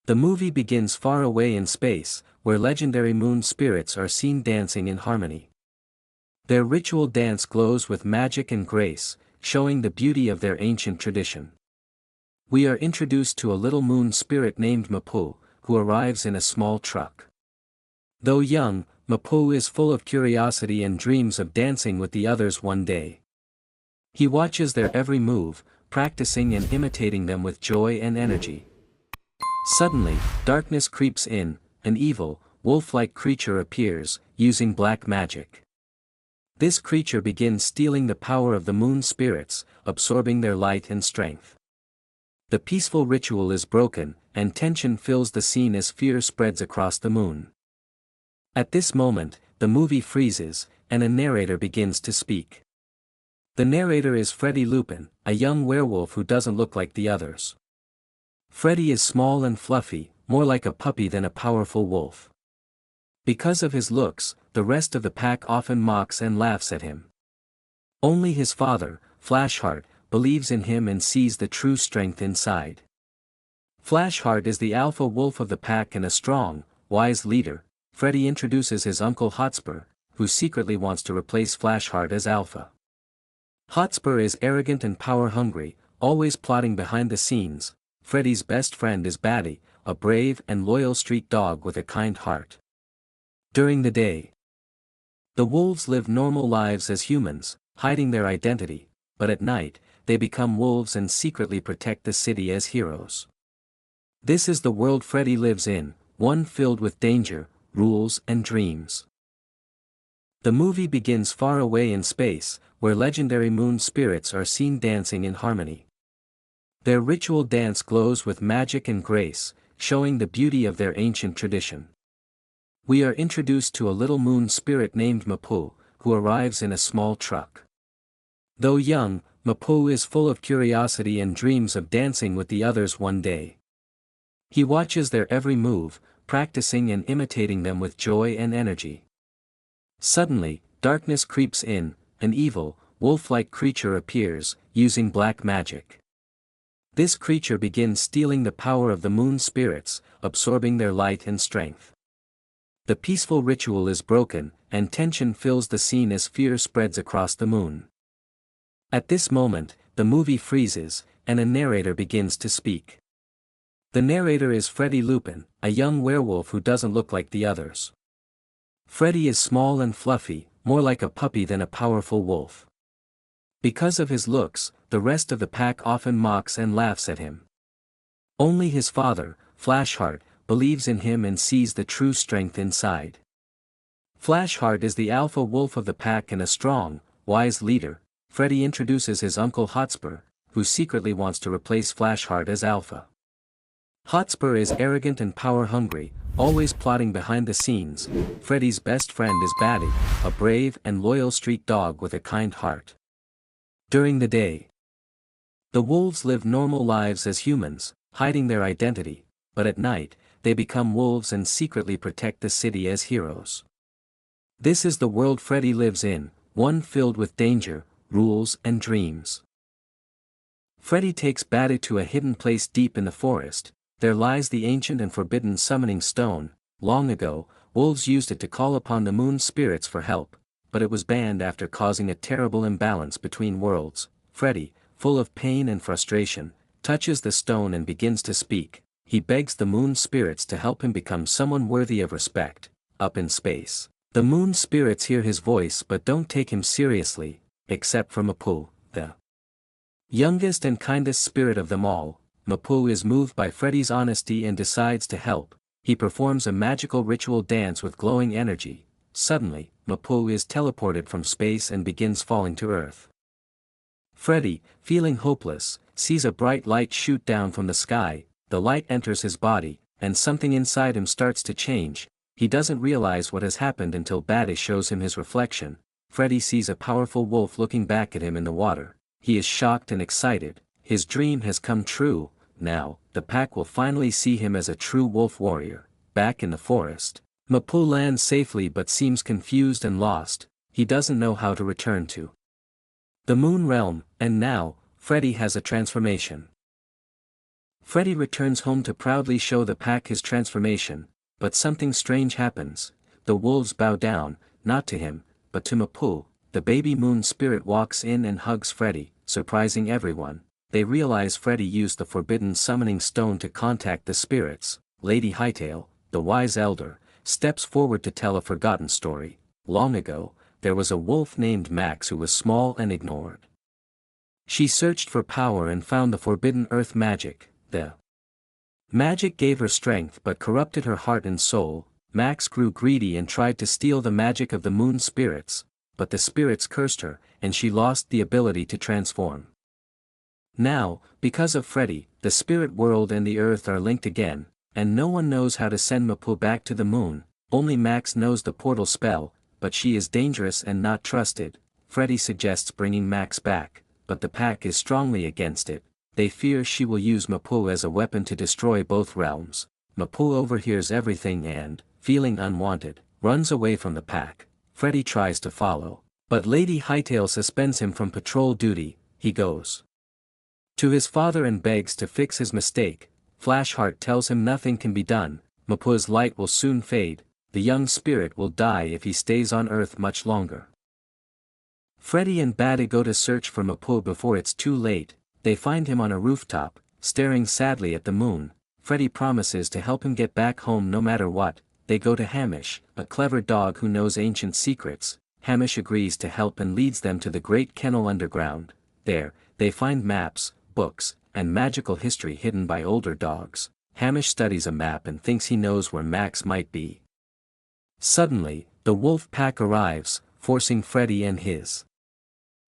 The movie begins far away in space, where legendary moon spirits are seen dancing in harmony. Their ritual dance glows with magic and grace, showing the beauty of their ancient tradition. We are introduced to a little moon spirit named Mapu, who arrives in a small truck. Though young, Mapu is full of curiosity and dreams of dancing with the others one day. He watches their every move, practicing and imitating them with joy and energy. Suddenly, darkness creeps in, an evil, wolf-like creature appears, using black magic. This creature begins stealing the power of the moon spirits, absorbing their light and strength. The peaceful ritual is broken, and tension fills the scene as fear spreads across the moon. At this moment, the movie freezes, and a narrator begins to speak. The narrator is Freddie Lupin, a young werewolf who doesn't look like the others. Freddie is small and fluffy, more like a puppy than a powerful wolf. Because of his looks, the rest of the pack often mocks and laughs at him. Only his father, Flashheart, believes in him and sees the true strength inside. Flashheart is the alpha wolf of the pack and a strong, wise leader. Freddie introduces his uncle Hotspur, who secretly wants to replace Flashheart as alpha. Hotspur is arrogant and power-hungry, always plotting behind the scenes. Freddie's best friend is Batty, a brave and loyal street dog with a kind heart. During the day, the wolves live normal lives as humans, hiding their identity, but at night, they become wolves and secretly protect the city as heroes. This is the world Freddie lives in, one filled with danger, rules and dreams. The movie begins far away in space, where legendary moon spirits are seen dancing in harmony. Their ritual dance glows with magic and grace, showing the beauty of their ancient tradition. We are introduced to a little moon spirit named Mapu, who arrives in a small truck. Though young, Mapu is full of curiosity and dreams of dancing with the others one day. He watches their every move, practicing and imitating them with joy and energy. Suddenly, darkness creeps in, an evil, wolf-like creature appears, using black magic. This creature begins stealing the power of the moon spirits, absorbing their light and strength. The peaceful ritual is broken, and tension fills the scene as fear spreads across the moon. At this moment, the movie freezes, and a narrator begins to speak. The narrator is Freddie Lupin, a young werewolf who doesn't look like the others. Freddie is small and fluffy, more like a puppy than a powerful wolf. Because of his looks, the rest of the pack often mocks and laughs at him. Only his father, Flashheart, believes in him and sees the true strength inside. Flashheart is the alpha wolf of the pack and a strong, wise leader. Freddie introduces his uncle Hotspur, who secretly wants to replace Flashheart as alpha. Hotspur is arrogant and power-hungry, always plotting behind the scenes. Freddie's best friend is Batty, a brave and loyal street dog with a kind heart. During the day, the wolves live normal lives as humans, hiding their identity, but at night, they become wolves and secretly protect the city as heroes. This is the world Freddie lives in, one filled with danger, rules and dreams. Freddie takes Batty to a hidden place deep in the forest. There lies the ancient and forbidden summoning stone. Long ago, wolves used it to call upon the moon spirits for help, but it was banned after causing a terrible imbalance between worlds. Freddie, full of pain and frustration, touches the stone and begins to speak. He begs the moon spirits to help him become someone worthy of respect. Up in space, the moon spirits hear his voice but don't take him seriously, except for Mapu, the youngest and kindest spirit of them all. Mapu is moved by Freddie's honesty and decides to help. He performs a magical ritual dance with glowing energy. Suddenly, Mapu is teleported from space and begins falling to Earth. Freddie, feeling hopeless, sees a bright light shoot down from the sky. The light enters his body, and something inside him starts to change. He doesn't realize what has happened until Batty shows him his reflection. Freddie sees a powerful wolf looking back at him in the water. He is shocked and excited. His dream has come true. Now, the pack will finally see him as a true wolf warrior. Back in the forest, Mapu lands safely but seems confused and lost. He doesn't know how to return to the moon realm, and now, Freddie has a transformation. Freddy returns home to proudly show the pack his transformation, but something strange happens. The wolves bow down, not to him, but to Mapu. The baby moon spirit walks in and hugs Freddy, surprising everyone. They realize Freddy used the forbidden summoning stone to contact the spirits. Lady Hightail, the wise elder, steps forward to tell a forgotten story. Long ago, there was a wolf named Max who was small and ignored. She searched for power and found the forbidden earth magic. The magic gave her strength but corrupted her heart and soul. Max grew greedy and tried to steal the magic of the moon spirits, but the spirits cursed her, and she lost the ability to transform. Now, because of Freddy, the spirit world and the earth are linked again, and no one knows how to send Mapu back to the moon. Only Max knows the portal spell, but she is dangerous and not trusted. Freddy suggests bringing Max back, but the pack is strongly against it. They fear she will use Mapu as a weapon to destroy both realms. Mapu overhears everything and, feeling unwanted, runs away from the pack. Freddy tries to follow, but Lady Hightail suspends him from patrol duty. He goes to his father and begs to fix his mistake. Flashheart tells him nothing can be done. Mapu's light will soon fade. The young spirit will die if he stays on Earth much longer. Freddy and Bada go to search for Mapu before it's too late. They find him on a rooftop, staring sadly at the moon. Freddy promises to help him get back home no matter what. They go to Hamish, a clever dog who knows ancient secrets. Hamish agrees to help and leads them to the Great Kennel underground. There, they find maps, books, and magical history hidden by older dogs. Hamish studies a map and thinks he knows where Max might be. Suddenly, the wolf pack arrives, forcing Freddy and his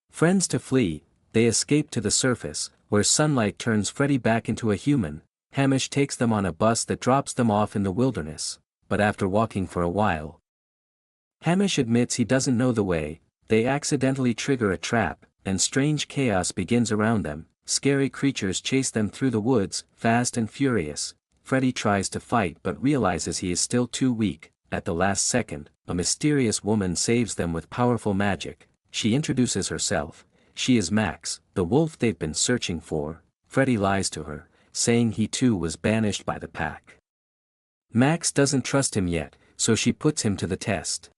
friends to flee. They escape to the surface, where sunlight turns Freddy back into a human. Hamish takes them on a bus that drops them off in the wilderness, but after walking for a while, Hamish admits he doesn't know the way. They accidentally trigger a trap, and strange chaos begins around them. Scary creatures chase them through the woods, fast and furious. Freddy tries to fight but realizes he is still too weak. At the last second, a mysterious woman saves them with powerful magic. She introduces herself. She is Max, the wolf they've been searching for. Freddy lies to her, saying he too was banished by the pack. Max doesn't trust him yet, so she puts him to the test.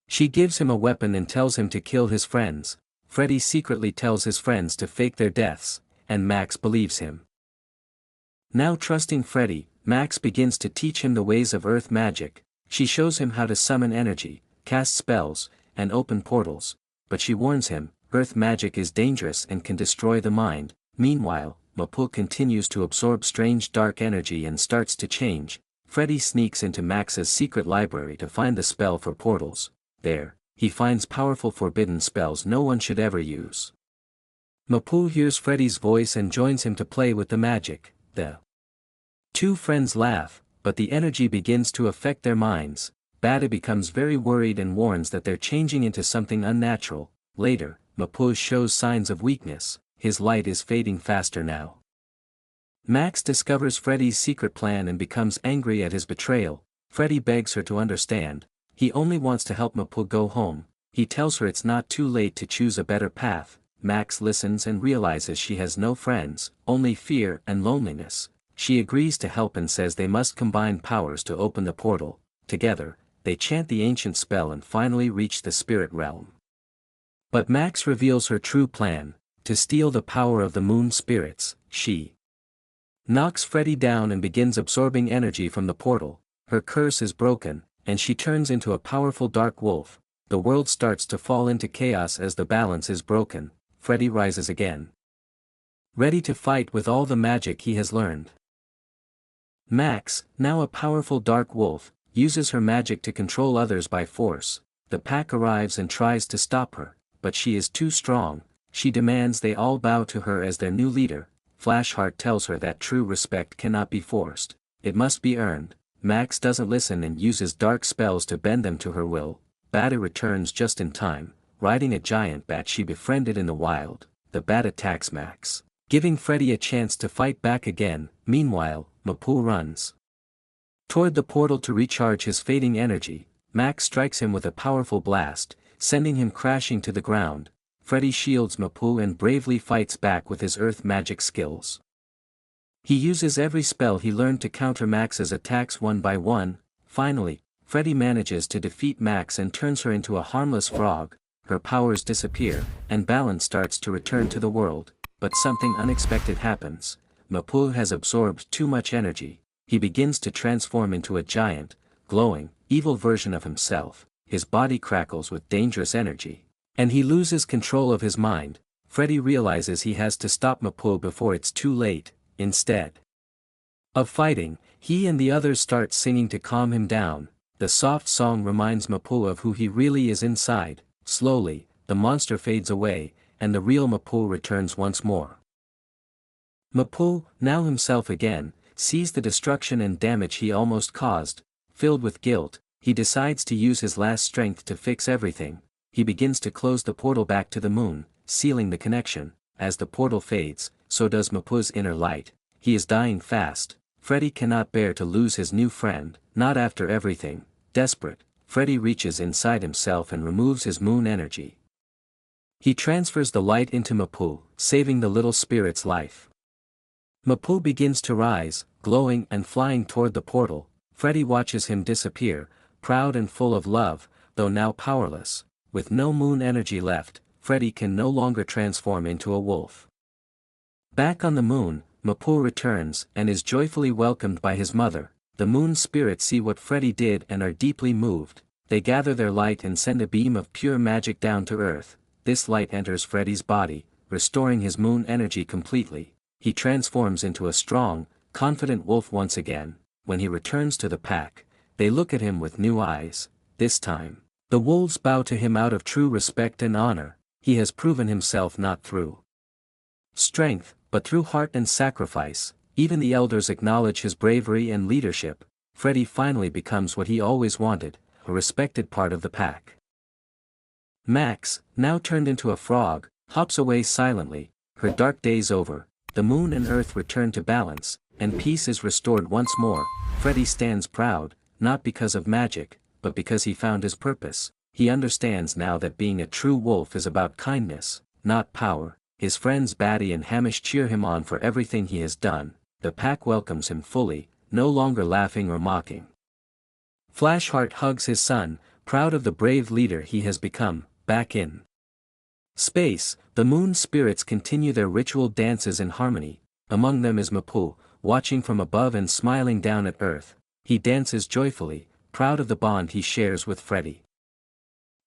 She gives him a weapon and tells him to kill his friends. Freddy secretly tells his friends to fake their deaths, and Max believes him. Now trusting Freddy, Max begins to teach him the ways of earth magic. She shows him how to summon energy, cast spells, and open portals, but she warns him, earth magic is dangerous and can destroy the mind. Meanwhile, Mapu continues to absorb strange dark energy and starts to change. Freddy sneaks into Max's secret library to find the spell for portals. There, he finds powerful forbidden spells no one should ever use. Mapu hears Freddy's voice and joins him to play with the magic. The two friends laugh, but the energy begins to affect their minds. Bada becomes very worried and warns that they're changing into something unnatural. Later, Mapu shows signs of weakness. His light is fading faster now. Max discovers Freddy's secret plan and becomes angry at his betrayal. Freddy begs her to understand. He only wants to help Mapu go home. He tells her it's not too late to choose a better path. Max listens and realizes she has no friends, only fear and loneliness. She agrees to help and says they must combine powers to open the portal. Together, they chant the ancient spell and finally reach the spirit realm. But Max reveals her true plan, to steal the power of the moon spirits. She knocks Freddy down and begins absorbing energy from the portal. Her curse is broken, and she turns into a powerful dark wolf. The world starts to fall into chaos as the balance is broken. Freddy rises again, ready to fight with all the magic he has learned. Max, now a powerful dark wolf, uses her magic to control others by force. The pack arrives and tries to stop her, but she is too strong. She demands they all bow to her as their new leader. Flashheart tells her that true respect cannot be forced, it must be earned. Max doesn't listen and uses dark spells to bend them to her will. Bada returns just in time, riding a giant bat she befriended in the wild. The bat attacks Max, giving Freddy a chance to fight back again. Meanwhile, Mapu runs toward the portal to recharge his fading energy. Max strikes him with a powerful blast, sending him crashing to the ground. Freddy shields Mapu and bravely fights back with his earth magic skills. He uses every spell he learned to counter Max's attacks one by one. Finally, Freddy manages to defeat Max and turns her into a harmless frog. Her powers disappear, and balance starts to return to the world, but something unexpected happens. Mapul has absorbed too much energy. He begins to transform into a giant, glowing, evil version of himself. His body crackles with dangerous energy, and he loses control of his mind. Freddy realizes he has to stop Mapul before it's too late. Instead of fighting, he and the others start singing to calm him down. The soft song reminds Mapul of who he really is inside. Slowly, the monster fades away, and the real Mapul returns once more. Mapul, now himself again, sees the destruction and damage he almost caused. Filled with guilt, he decides to use his last strength to fix everything. He begins to close the portal back to the moon, sealing the connection. As the portal fades, so does Mapul's inner light. He is dying fast. Freddy cannot bear to lose his new friend, not after everything. Desperate, Freddy reaches inside himself and removes his moon energy. He transfers the light into Mapul, saving the little spirit's life. Mapul begins to rise, glowing and flying toward the portal. Freddy watches him disappear, proud and full of love, though now powerless. With no moon energy left, Freddy can no longer transform into a wolf. Back on the moon, Mapul returns and is joyfully welcomed by his mother. The moon spirits see what Freddy did and are deeply moved. They gather their light and send a beam of pure magic down to earth. This light enters Freddy's body, restoring his moon energy completely. He transforms into a strong, confident wolf once again. When he returns to the pack, they look at him with new eyes. This time, the wolves bow to him out of true respect and honor. He has proven himself not through strength, but through heart and sacrifice. Even the elders acknowledge his bravery and leadership. Freddy finally becomes what he always wanted, a respected part of the pack. Max, now turned into a frog, hops away silently. Her dark days over, the moon and earth return to balance, and peace is restored once more. Freddy stands proud, not because of magic, but because he found his purpose. He understands now that being a true wolf is about kindness, not power. His friends Batty and Hamish cheer him on for everything he has done. The pack welcomes him fully, no longer laughing or mocking. Flashheart hugs his son, proud of the brave leader he has become. Back in space, the moon spirits continue their ritual dances in harmony. Among them is Mapul, watching from above and smiling down at Earth. He dances joyfully, proud of the bond he shares with Freddy.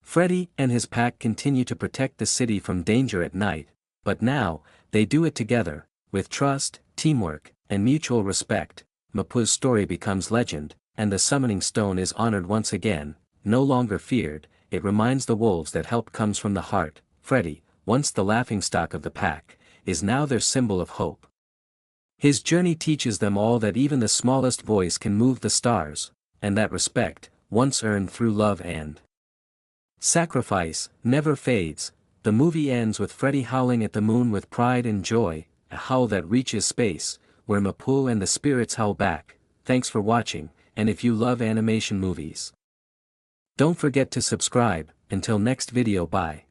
Freddy and his pack continue to protect the city from danger at night, but now, they do it together, with trust, teamwork, and mutual respect. Mapul's story becomes legend, and the summoning stone is honored once again. No longer feared, it reminds the wolves that help comes from the heart. Freddy, once the laughingstock of the pack, is now their symbol of hope. His journey teaches them all that even the smallest voice can move the stars, and that respect, once earned through love and sacrifice, never fades. The movie ends with Freddy howling at the moon with pride and joy, a howl that reaches space, where Mapul and the spirits howl back. Thanks for watching, and if you love animation movies, don't forget to subscribe. Until next video, bye.